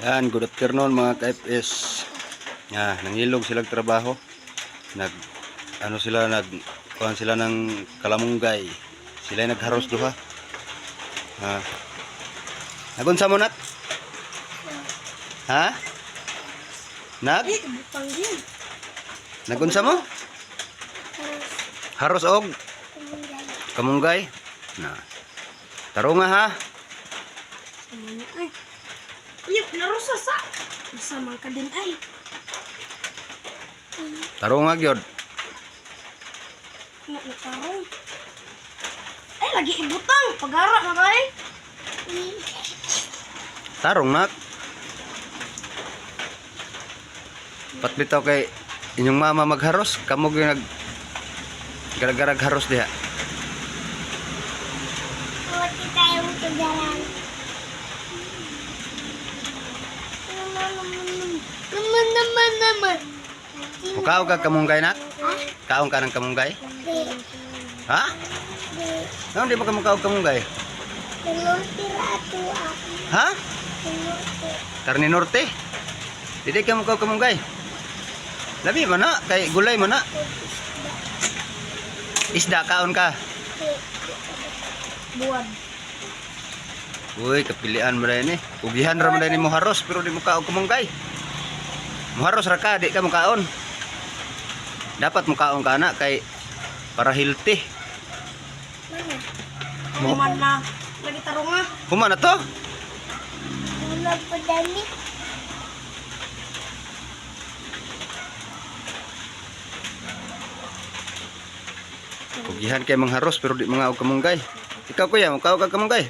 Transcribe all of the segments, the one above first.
Yan, good afternoon mga ka-FS. Nangilog silang trabaho. Kuhan sila ng kalamunggay. Sila ay nagharos duha. Nagunsa mo nat? Ha? Nagunsa mo? Haros og kamunggay. Taro nga ha. Uy, narusa sa. Sama ka din ay. Taro nga gyud. Natarong. Ay, lagi ibutang. Pagara na kay. Tarong nak. Patbitaw kay inyong mama magharos, kamo gyud gara-gara haros diha. Huwag tayong tugaran. Naman. Mukaw ka kamunggay nak? Kaon ka ng kamunggay? Ha? Ano di ba ka mukaw kamunggay? Ha? Karne norte? Dili ka mukaw kamunggay? Labi man na, kay gulay man na. Isda kaon ka? Buwan. Uy, kapilian mo rin eh. Ugihan ra mo rin mo haros, pero di mo kaon kamunggay. Muharos ra ka, di ka mukaon. Dapat mukaon ka na kay para healthy. Human na. Lagi tarong nga. Human na to? Wala pa dami. Ugihan kay mangharos pero di mga og kamunggay. Ikaw kuya, mukaw ka kamunggay.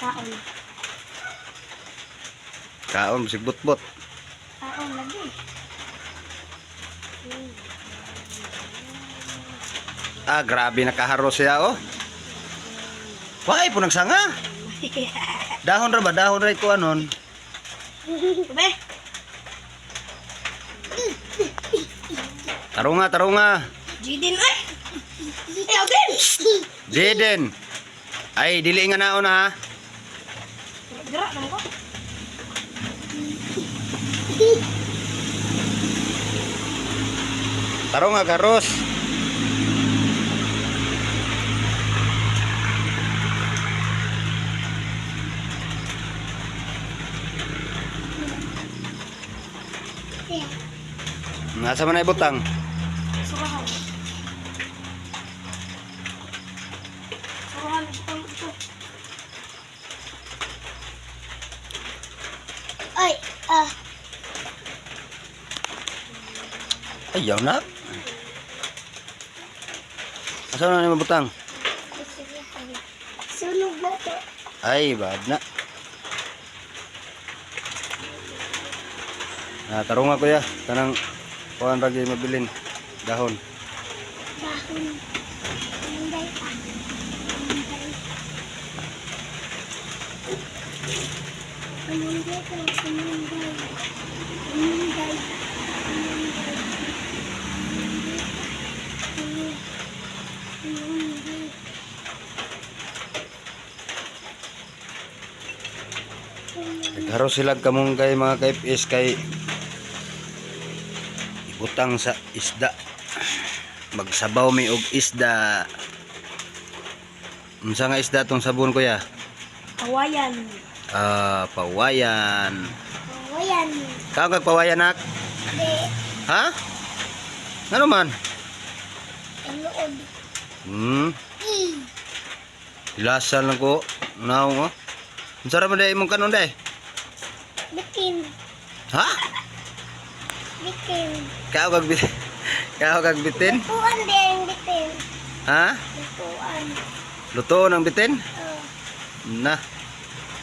Kaon. Kaon bisig butbot. Kaon lagi. Grabe nakaharos siya oh. Why po nagsanga? Dahon ra ba? Dahon ra ko anon. Be. Taro nga. Jidin ay. Din. Jaden. Ay, dili nga naon ha. Gerak nang ko. Taro nga karos. Nasa man ay butang? Surahan. Surahan butang ito. Ay, Ayaw na. Asa na ni mabutang? sunog na to. Ay, bad na. Taro nga kuya, tanang kuhan ragi mabilin dahon. Dahon. Kamunday pa. Kamunday pa. Kamunday. Nagharos sila kamunggay mga ka-FS kay ibutang sa isda. Magsabaw mi og isda. Unsa nga isda tong sabon kuya? Kawayan. Pawayan. Kawayan. Kao kag pawayan nak? Hindi. Ha? Ano man? Inuod. Ilasan lang ko. Naong oh. Unsa ra man day imong kanon day? Bitin. Ha? Bitin. Kao kag bitin. Kao kag bitin? Lutuan din bitin. Ha? Lutuan. Luto ng bitin? Oh. Na.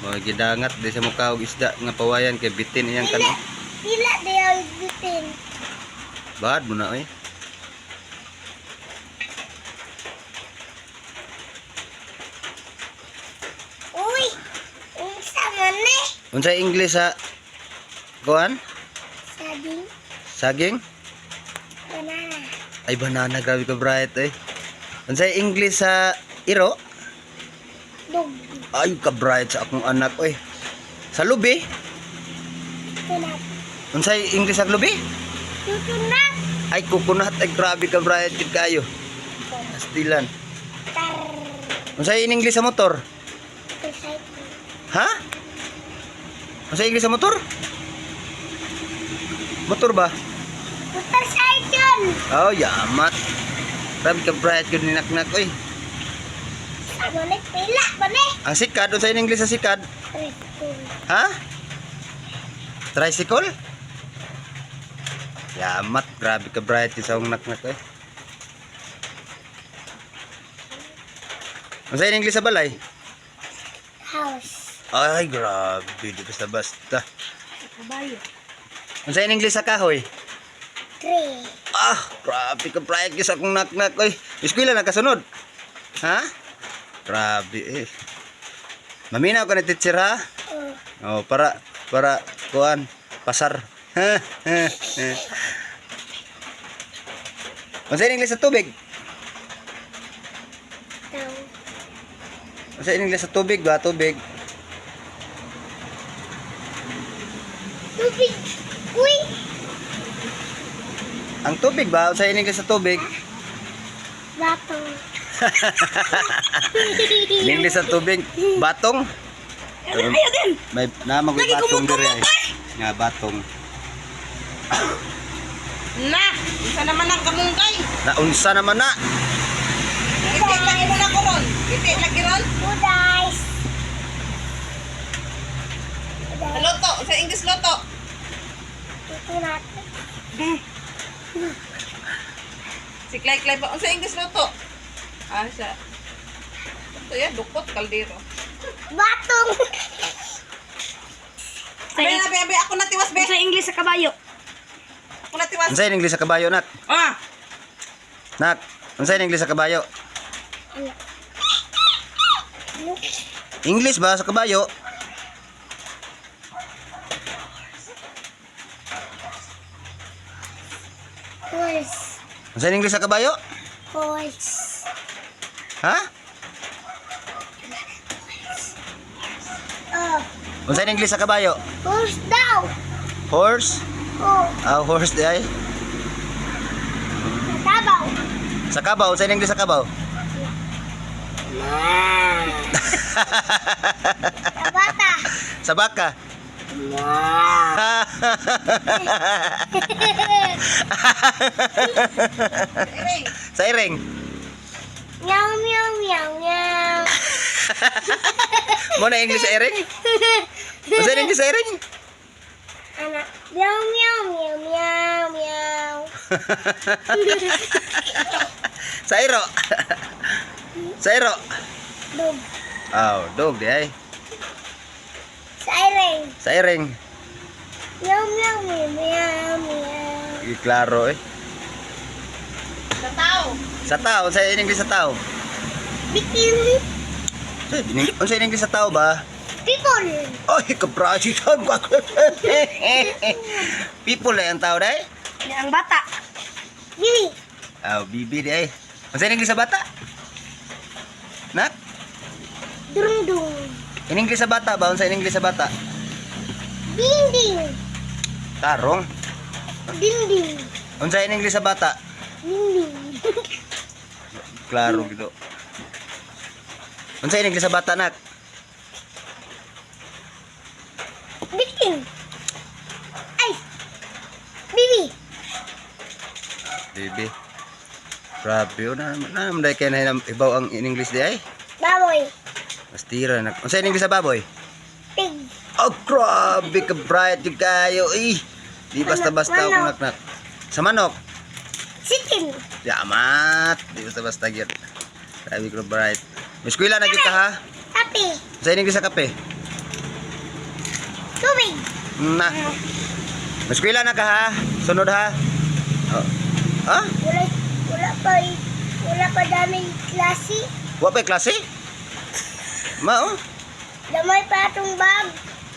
Mga gidangat di sa mukha og isda nga pawayan kay bitin iyang kanon. Dila din bitin. Bad mo na oy. Uy! Unsa man ni? Unsay English sa kuan? Saging. Saging? Banana. Ay banana, grabe ka bright eh. Unsay English sa iro? Dog. Ay ka bright sa akong anak oy. Sa lubi? Coconut. Unsay English sa lubi? Coconut. Ay coconut, ay grabe ka Brian kid kayo. Astilan. Tar. Unsay in English sa motor? Motorcycle. Ha? Unsay English sa motor? Motor ba? Motorcycle. Oh, yamat. Grabe ka Brian kid ni nak-nak oy. Balik pila, balik. Ang sikad, unsay in English sa sikad? Tricycle. Ha? Tricycle? Yamat, grabe ka bright sa akong nak-nak eh. Ano sa English sa balay? House. Ay, grabe, di basta-basta. Kabayo. Ano sa English sa kahoy? Tree. Ah, grabe ka bright sa akong nak-nak eh. Eskwela na kasunod. Ha? Grabe eh. Maminaw ka na teacher ha? Oh, para kuan pasar. Ano sa English sa tubig? Tao. Ano sa English sa tubig ba? Tubig. Tubig. Uy. Ang tubig ba? Ano sa English sa tubig? Bato. In English sa tubig, batong. Ayaw din. May namang Lagi batong kumukumukoy. dire ay. Nga batong. Na, isa naman ang kamunggay. Naunsa naman na. Iti lagi mo na ko ron. Iti lagi ron. Udays. Loto, sa English loto. Coconut. Si Clay pa. Sa English loto. Ah, siya. Ito yan, dukot, kaldero. Batong. Abay na, abay, ako na tiwas, be. Sa English sa kabayo. Ako na tiwas. Ano sa English sa kabayo, nak? Ah, Nak, ano sa English sa kabayo? English ba sa kabayo? Horse. Ano sa English sa kabayo? Horse. Ha? Oh. Ano sa English sa kabayo? Horse daw. Horse? Oh. Ah, horse di ay. Tabaw. Sa kabaw, sa English sa kabaw? Tabata. Sa baka? ere. Sa iring? Meow, meow, meow, meow. Mo na English sa iring? Ano sa English sa iring? Anak. Meow, meow, meow, meow, meow. Sa iro? Sa iro? Dog. Oh, dog di ay. Siren. Sa iring? Meow, meow, meow, meow, meow. Klaro eh. Sa tao. Sa tao, sa English sa tao? Bikini. Ano sa English sa tao ba? People. Ay, kaprasi sa people na yung tao dahil? Ang bata. Bibi. Oh, bibi di ay. Ano sa English sa bata? Nak? Durung-dung. In English sa bata ba? Ano sa English sa bata? Ding-ding. Tarong. Ding-ding. Ano sa English sa bata? Ding-ding. Klaro gitu. Ano sa English sa bata, nak? Biking. Ay. Bibi. Bibi. Grabe yun. Naman dahil kaya na ibaw ang in English di ay? Baboy. Pastira. Ano sa English sa baboy? Pig. Oh, grabe ka bright yung kayo. Eh, di basta-basta ako Manok. nak-nak. Sa manok? Chicken. Yamat. Di basta-basta yun. Grabe ko bright. May eskwela na kita ha? Kape. Sa English sa kape? Tubig. Na. May eskwela na ka ha? Sunod ha? Oh. Ha? Wala pa daming klase. Wa pa klase? Mao? Damay pa itong bag.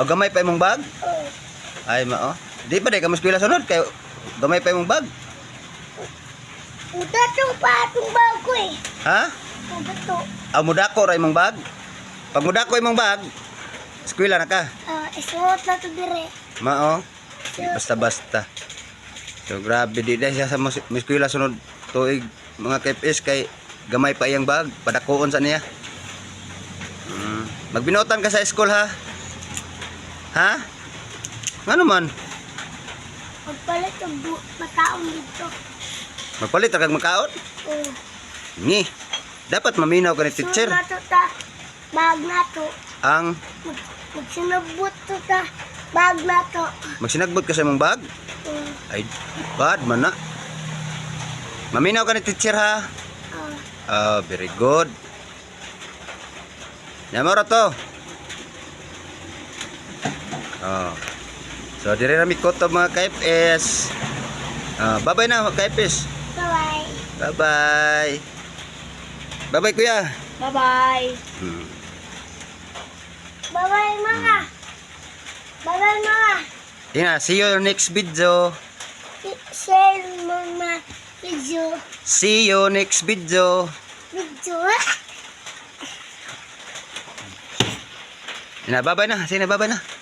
O gamay pa imong bag? Oh. Ay mao. Di pa day ka mo eskwela sunod kay gamay pa imong bag. Uda to pa itong bag ko eh. Ha? Uda to. Aw mudako ra imong bag? Pag mudako imong bag, eskwela na ka. isuot na to dire. Mao. Basta-basta. So grabe di dahil siya sa eskwela sunod tuig mga KFS kay gamay pa iyang bag, padakuon sa niya. Magbinutan ka sa school ha? Ha? Ngano man? Magpalit ang mataong dito. Magpalit ra kag makaon? Oo. Ni. Dapat maminaw ka ni teacher. Isuot na to ta. Bag na to. Ang Magsinabot to ta. Bag na to. magsinagbot ka sa imong bag? Oo. Ay, bad man na. Maminaw ka ni teacher ha? Very good. Namora to. So, dire na mi koto mga KFS. Bye-bye na KFS. Bye-bye. Bye-bye. Bye-bye kuya. Bye-bye. Bye-bye mga. Bye-bye mga. See you next video. Share mga video. See you next video. Video. Bye-bye na. Sige na, bye-bye na.